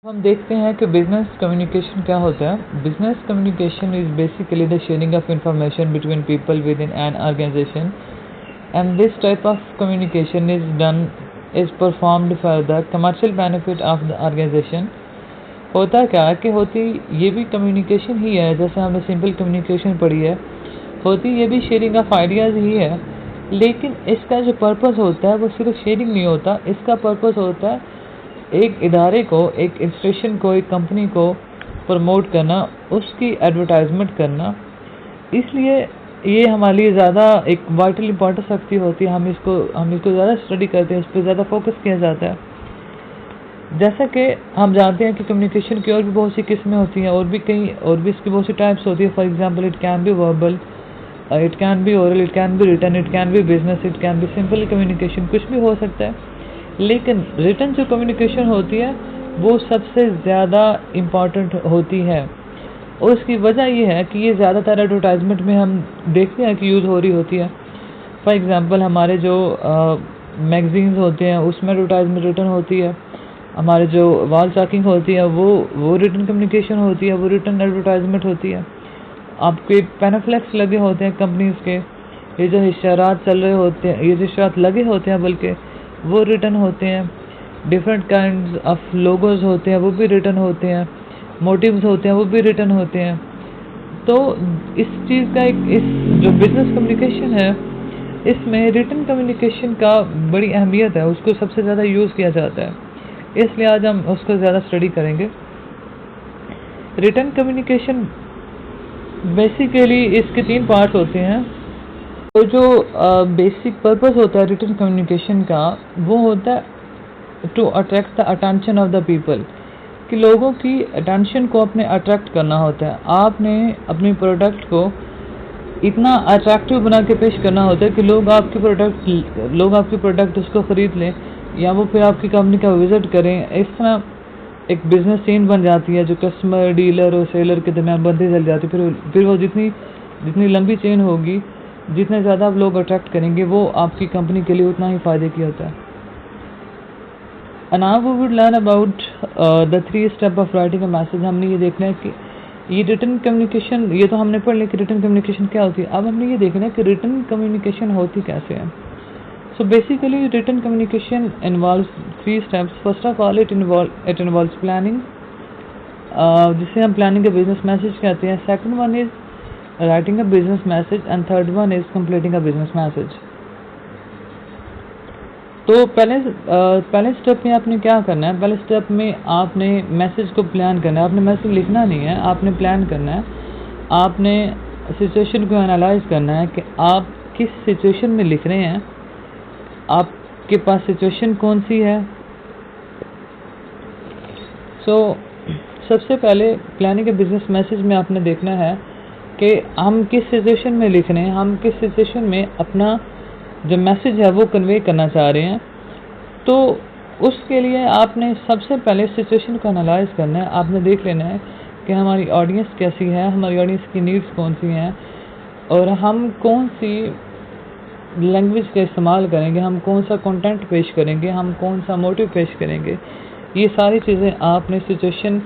हम देखते हैं कि बिजनेस कम्युनिकेशन क्या होता है। Business communication is basically the sharing of information between people within an organization and this type of communication is performed for the commercial benefit of the organization. होता क्या है कि होती ये भी कम्युनिकेशन ही है, जैसे हमने सिंपल कम्युनिकेशन पढ़ी है, होती ये भी शेयरिंग ऑफ आइडियाज़ ही है। लेकिन इसका जो पर्पस होता है वो सिर्फ शेयरिंग नहीं होता, इसका पर्पस होता है एक इदारे को, एक इंस्टीट्यूशन को, एक कंपनी को प्रमोट करना, उसकी एडवर्टाइजमेंट करना। इसलिए ये हमारे लिए ज़्यादा एक वाइटल इंपॉर्टेंस रखती होती है। हम इसको ज़्यादा स्टडी करते हैं, इस पर ज़्यादा फोकस किया जाता है। जैसा कि हम जानते हैं कि कम्युनिकेशन की और भी बहुत सी किस्में होती हैं, और भी इसकी बहुत सी टाइप्स होती है। For example it can be verbal, it can be oral, it can be written, it can be business, it can be simple communication, कुछ भी हो सकता है। लेकिन रिटन जो कम्युनिकेशन होती है वो सबसे ज़्यादा इम्पॉर्टेंट होती है, और उसकी वजह ये है कि ये ज़्यादातर एडवर्टाइजमेंट में हम देखते हैं कि यूज़ हो रही होती है। फॉर एग्जांपल हमारे जो मैगजीन्स होते हैं उसमें एडवर्टाइजमेंट रिटन होती है। हमारे जो वॉल टॉकिंग होती है वो रिटन कम्युनिकेशन होती है, वो रिटन एडवर्टाइजमेंट होती है। आपके पैनाफ्लेक्स लगे होते हैं कंपनीज के, ये जो इश्तिहारात चल रहे होते हैं, ये जो इश्तिहारात लगे होते हैं बल्कि वो रिटन होते हैं। डिफरेंट काइंड्स ऑफ लोगोज होते हैं, वो भी रिटन होते हैं। मोटिव्स होते हैं, वो भी रिटन होते हैं। तो इस चीज़ का इस जो बिजनेस कम्युनिकेशन है इसमें रिटन कम्युनिकेशन का बड़ी अहमियत है, उसको सबसे ज़्यादा यूज़ किया जाता है। इसलिए आज हम उसको ज़्यादा स्टडी करेंगे। रिटन कम्युनिकेशन बेसिकली इसके 3 पार्ट्स होते हैं। तो जो बेसिक पर्पस होता है रिटन कम्युनिकेशन का वो होता है to attract the attention of the people, कि लोगों की अटेंशन को अपने अट्रैक्ट करना होता है। आपने अपने प्रोडक्ट को इतना अट्रैक्टिव बना के पेश करना होता है कि लोग आपकी प्रोडक्ट उसको ख़रीद लें, या वो फिर आपकी कंपनी का विज़िट करें। इस तरह एक बिज़नेस चेन बन जाती है जो कस्टमर, डीलर और सेलर के दरमियान बनती चल जाती है। फिर वो जितनी लंबी चेन होगी, जितने ज़्यादा आप लोग अट्रैक्ट करेंगे, वो आपकी कंपनी के लिए उतना ही फ़ायदे की होता है। And now we would learn about the 3 step of writing a message. हमने ये देखना है कि ये रिटन कम्युनिकेशन, ये तो हमने पढ़ लिया कि रिटन कम्युनिकेशन क्या होती है। अब हमने ये देखना है कि रिटन कम्युनिकेशन होती कैसे है। So basically written communication involves 3 steps. First of all it involves planning, जिसे हम प्लानिंग का बिजनेस मैसेज कहते हैं। Second one is writing a business message, and third one is completing a business message. तो पहले स्टेप में आपने क्या करना है? पहले स्टेप में आपने मैसेज को प्लान करना है। आपने मैसेज लिखना नहीं है, आपने प्लान करना है। आपने सिचुएशन को एनालाइज करना है कि आप किस सिचुएशन में लिख रहे हैं, आपके पास सिचुएशन कौन सी है। सबसे पहले प्लानिंग के बिजनेस मैसेज में आपने देखना है कि हम किस सिचुएशन में लिख रहे हैं, हम किस सिचुएशन में अपना जो मैसेज है वो कन्वे करना चाह रहे हैं। तो उसके लिए आपने सबसे पहले सिचुएशन को एनालाइज करना है। आपने देख लेना है कि हमारी ऑडियंस कैसी है, हमारी ऑडियंस की नीड्स कौन सी हैं, और हम कौन सी लैंग्वेज का इस्तेमाल करेंगे, हम कौन सा कंटेंट पेश करेंगे, हम कौन सा मोटिव पेश करेंगे। ये सारी चीज़ें आपने सिचुएशन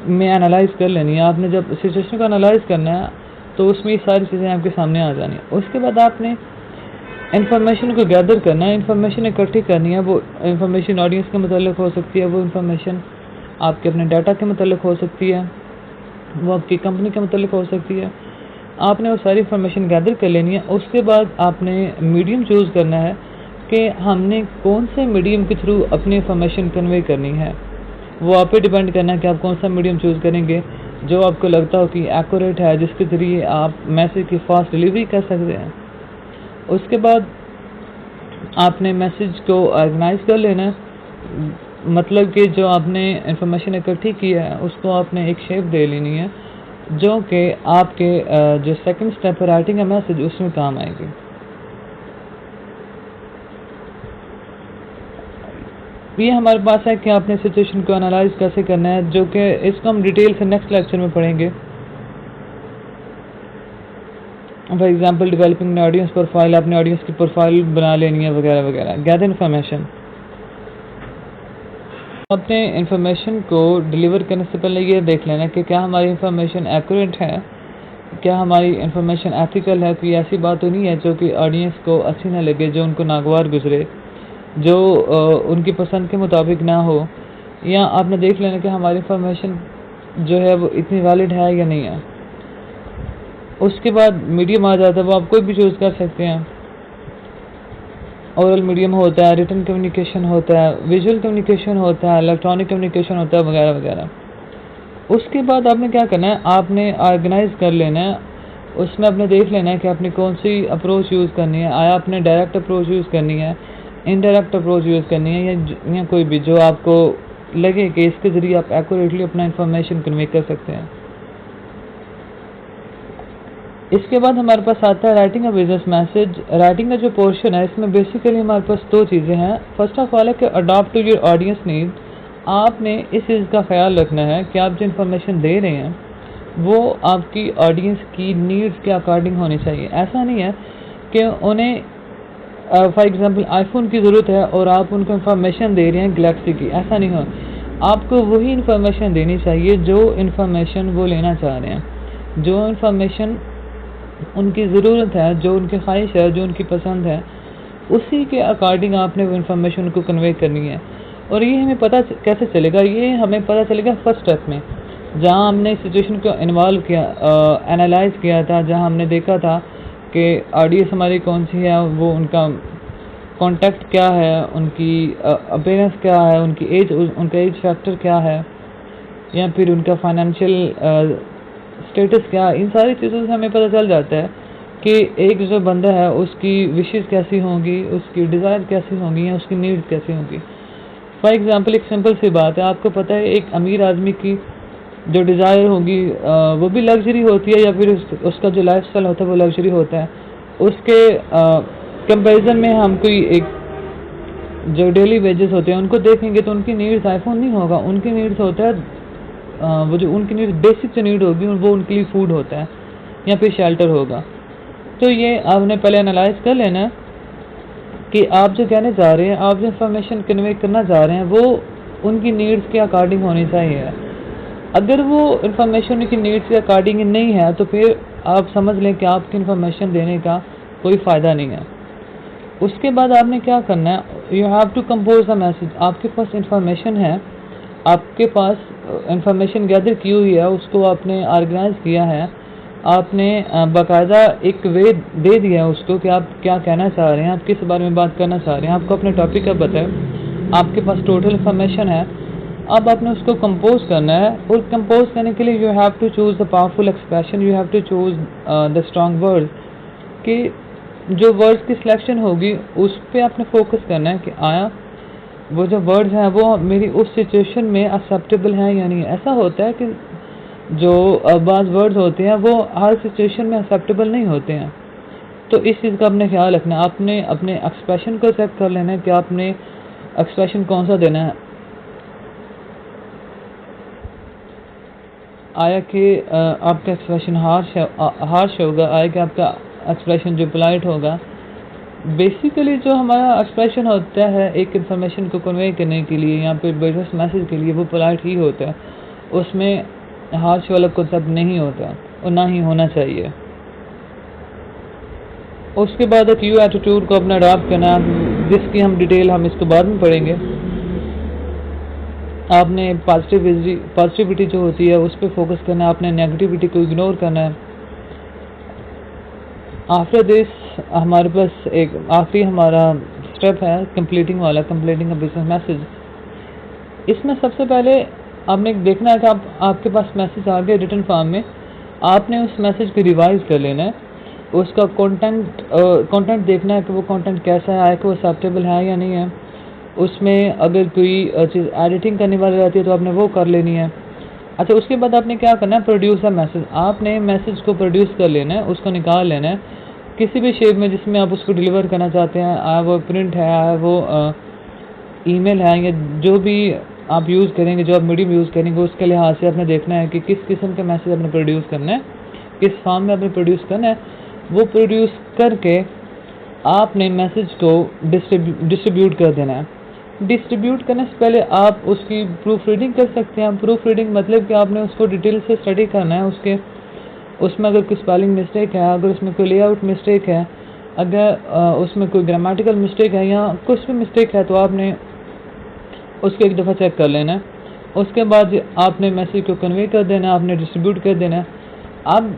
में एनालाइज कर लेनी है। आपने जब सिचुएशन को एनालाइज करना है तो उसमें ये सारी चीज़ें आपके सामने आ जानी है। उसके बाद आपने इन्फॉर्मेशन को गैदर करना है, इन्फॉर्मेशन इकट्ठी करनी है। वो इन्फॉर्मेशन ऑडियंस के मतलब हो सकती है, वो इन्फॉर्मेशन आपके अपने डाटा के मतलब हो सकती है, वो आपकी कंपनी के मतलब हो सकती है। आपने वो सारी इन्फॉर्मेशन गैदर कर लेनी है। उसके बाद आपने मीडियम चूज़ करना है कि हमने कौन से मीडियम के थ्रू अपनी इन्फॉर्मेशन कन्वे करनी है। वो आप पे डिपेंड करना है कि आप कौन सा मीडियम चूज़ करेंगे जो आपको लगता हो कि एक्यूरेट है, जिसके ज़रिए आप मैसेज की फास्ट डिलीवरी कर सकते हैं। उसके बाद आपने मैसेज को ऑर्गेनाइज कर लेना है, मतलब कि जो आपने इन्फॉर्मेशन इकट्ठी की है उसको आपने एक शेप दे लेनी है जो कि आपके जो सेकंड स्टेप है राइटिंग अ मैसेज, उसमें काम आएगी। ये हमारे पास है कि आपने सिचुएशन को एनालाइज कैसे करना है, जो कि इसको हम डिटेल से नेक्स्ट लेक्चर में पढ़ेंगे। For example developing audience profile, अपने ऑडियंस की प्रोफाइल बना लेनी है वगैरह वगैरह। Gather information. अपने इन्फॉर्मेशन को डिलीवर करने से पहले ये देख लेना कि क्या हमारी इन्फॉर्मेशन एक्यूरेट है, क्या हमारी इन्फॉर्मेशन एथिकल है, कोई ऐसी बात तो नहीं है जो कि ऑडियंस को अच्छी ना लगे, जो उनको नागवार गुजरे, जो उनकी पसंद के मुताबिक ना हो। या आपने देख लेना कि हमारी इन्फॉर्मेशन जो है वो इतनी वैलिड है या नहीं है। उसके बाद मीडियम आ जाता है, वो आप कोई भी चूज़ कर सकते हैं। ओरल मीडियम होता है, रिटन कम्युनिकेशन होता है, विजुअल कम्युनिकेशन होता है, इलेक्ट्रॉनिक कम्युनिकेशन होता है, वगैरह वगैरह। उसके बाद आपने क्या करना है, आपने ऑर्गेनाइज कर लेना है। उसमें आपने देख लेना है कि आपने कौन सी अप्रोच यूज़ करनी है। आया आपने डायरेक्ट अप्रोच यूज़ करनी है, इनडायरेक्ट अप्रोच यूज़ करनी है, या कोई भी जो आपको लगे कि इसके ज़रिए आप एक्यूरेटली अपना इंफॉर्मेशन कन्वे कर सकते हैं। इसके बाद हमारे पास आता है writing a business message. Writing का जो पोर्शन है इसमें बेसिकली हमारे पास दो चीज़ें हैं। फर्स्ट ऑफ ऑल है कि adopt to your audience need. आपने इस चीज़ का ख्याल रखना है कि आप जो इन्फॉर्मेशन दे रहे हैं वो आपकी ऑडियंस की नीड्स के अकॉर्डिंग होनी चाहिए। ऐसा नहीं है कि उन्हें फॉर एग्जांपल आईफोन की ज़रूरत है और आप उनको इन्फॉर्मेशन दे रहे हैं गैलेक्सी की, ऐसा नहीं हो। आपको वही इन्फॉर्मेशन देनी चाहिए जो इन्फॉर्मेशन वो लेना चाह रहे हैं, जो इन्फॉर्मेशन उनकी ज़रूरत है, जो उनकी ख्वाहिश है, जो उनकी पसंद है, उसी के अकॉर्डिंग आपने वो इन्फॉर्मेशन उनको कन्वे करनी है। और ये हमें पता कैसे चलेगा, ये हमें पता चलेगा फर्स्ट स्टेप में, जहाँ हमने सिचुएशन को इन्वॉल्व किया, एनालाइज किया था, जहाँ हमने देखा था कि ऑडियंस हमारी कौन सी है, वो उनका कॉन्टेक्ट क्या है, उनकी अपीयरेंस क्या है, उनकी एज, उनका एज फैक्टर क्या है, या फिर उनका फाइनेंशियल स्टेटस क्या। इन सारी चीज़ों से हमें पता चल जाता है कि एक जो बंदा है उसकी विशेज़ कैसी होंगी, उसकी डिज़ायर कैसी होंगी, या उसकी नीड्स कैसी होंगी। फॉर एग्जांपल एक सिंपल सी बात है, आपको पता है एक अमीर आदमी की जो डिज़ायर होगी वो भी लग्जरी होती है, या फिर उसका जो लाइफस्टाइल होता है वो लग्जरी होता है। उसके कंपैरिजन में हम कोई एक जो डेली वेजेस होते हैं उनको देखेंगे तो उनकी नीड्स आईफोन नहीं होगा, उनकी नीड्स होता है वो जो उनकी नीड बेसिक जो नीड होगी वो उनके लिए फूड होता है या फिर शेल्टर होगा। तो ये आपने पहले एनालाइज कर लेना है कि आप जो कहने जा रहे हैं, आप जो इन्फॉर्मेशन कन्वे करना चाह रहे हैं वो उनकी नीड्स के अकॉर्डिंग होनी चाहिए। अगर वो इन्फॉर्मेशन उनकी नीड्स के अकॉर्डिंग नहीं है तो फिर आप समझ लें कि आपकी इन्फॉर्मेशन देने का कोई फ़ायदा नहीं है। उसके बाद आपने क्या करना है, you have to compose a message. आपके पास इन्फॉर्मेशन है, आपके पास इंफॉर्मेशन गैदर की हुई है, उसको आपने ऑर्गेनाइज किया है, आपने बाकायदा एक वे दे दिया है उसको कि आप क्या कहना चाह रहे हैं, आप किस बारे में बात करना चाह रहे हैं, आपको अपने टॉपिक का पता है, आपके पास टोटल इंफॉर्मेशन है। अब आपने उसको कंपोज करना है, और कंपोज करने के लिए you have to choose the powerful expression, you have to choose the strong word. कि जो वर्ड्स की सिलेक्शन होगी उस पर आपने फोकस करना है कि आया वो जो वर्ड्स हैं वो मेरी उस सिचुएशन में एक्सेप्टेबल हैं या नहीं। ऐसा होता है कि जो बाज़ वर्ड्स होते हैं वो हर सिचुएशन में एक्सेप्टेबल नहीं होते हैं। तो इस चीज़ का आपने ख्याल रखना है, आपने अपने एक्सप्रेशन को चेक कर लेना है कि आपने एक्सप्रेशन कौन सा देना है। आया कि आपका एक्सप्रेशन हार्श होगा, आया कि आपका एक्सप्रेशन जो पोलाइट होगा। बेसिकली जो हमारा एक्सप्रेशन होता है एक इन्फॉर्मेशन को कन्वे करने के लिए या फिर बिजनेस मैसेज के लिए, वो पोलाइट ही होता है, उसमें हार्श वाला कॉन्सेप्ट नहीं होता और ना ही होना चाहिए। उसके बाद एक यू एटीट्यूड को अपना अडॉप्ट करना, जिसकी हम डिटेल हम इसको बाद में पढ़ेंगे। आपने पॉजिटिविटी जो होती है उस पर फोकस करना है, आपने नेगेटिविटी को इग्नोर करना है। आफ्टर दिस हमारे पास एक आखिरी हमारा स्टेप है कंप्लीटिंग वाला, कंप्लीटिंग अ बिजनेस मैसेज। इसमें सबसे पहले आपने देखना है कि आपके पास मैसेज आ गया रिटन फॉर्म में, आपने उस मैसेज को रिवाइज कर लेना है, उसका कंटेंट देखना है कि वो कंटेंट कैसा है, कि वो एक्सेप्टेबल है या नहीं है। उसमें अगर कोई चीज़ एडिटिंग करने वाली रहती है तो आपने वो कर लेनी है। अच्छा, उसके बाद आपने क्या करना है, प्रोड्यूस अ मैसेज। आपने मैसेज को प्रोड्यूस कर लेना है, उसको निकाल लेना है किसी भी शेप में जिसमें आप उसको डिलीवर करना चाहते हैं। आया वो प्रिंट है, आया वो ईमेल है, या जो भी आप यूज़ करेंगे, जो आप मीडियम यूज़ करेंगे, उसके लिहाज से आपने देखना है कि किस किस्म का मैसेज आपने प्रोड्यूस करना है, किस फॉर्म में आपने प्रोड्यूस करना है। वो प्रोड्यूस करके आपने मैसेज को डिस्ट्रीब्यूट कर देना है। डिस्ट्रीब्यूट करने से पहले आप उसकी प्रूफ रीडिंग कर सकते हैं। प्रूफ रीडिंग मतलब कि आपने उसको डिटेल से स्टडी करना है, उसमें अगर कोई स्पेलिंग मिस्टेक है, अगर उसमें कोई लेआउट मिस्टेक है, अगर उसमें कोई ग्रामेटिकल मिस्टेक है या कुछ भी मिस्टेक है, तो आपने उसको एक दफ़ा चेक कर लेना है। उसके बाद आपने मैसेज को कन्वे कर देना है, आपने डिस्ट्रीब्यूट कर देना है। अब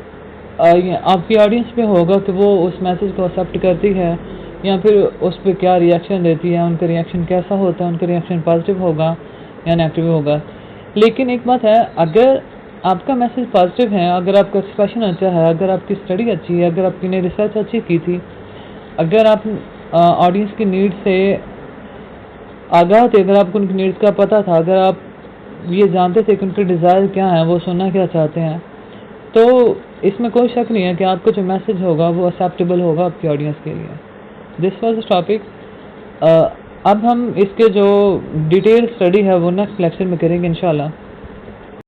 आपकी ऑडियंस पे होगा कि वो उस मैसेज को एक्सेप्ट करती है या फिर उस पर क्या रिएक्शन देती है, उनका रिएक्शन कैसा होता है, उनका रिएक्शन पॉजिटिव होगा या नेगेटिव होगा। लेकिन एक बात है, अगर आपका मैसेज पॉजिटिव है, अगर आपका एक्सप्रेशन अच्छा है, अगर आपकी स्टडी अच्छी है, अगर आपने रिसर्च अच्छी की थी, अगर आप ऑडियंस की नीड से आगाह थे, अगर आपको उनकी नीड्स का पता था, अगर आप ये जानते थे कि उनके डिज़ायर क्या है, वो सुनना क्या चाहते हैं, तो इसमें कोई शक नहीं है कि आपका जो मैसेज होगा वो एक्सेप्टेबल होगा आपकी ऑडियंस के लिए। This was the topic. अब हम इसके जो डिटेल स्टडी है वो नेक्स्ट लेक्चर में करेंगे इंशाल्लाह।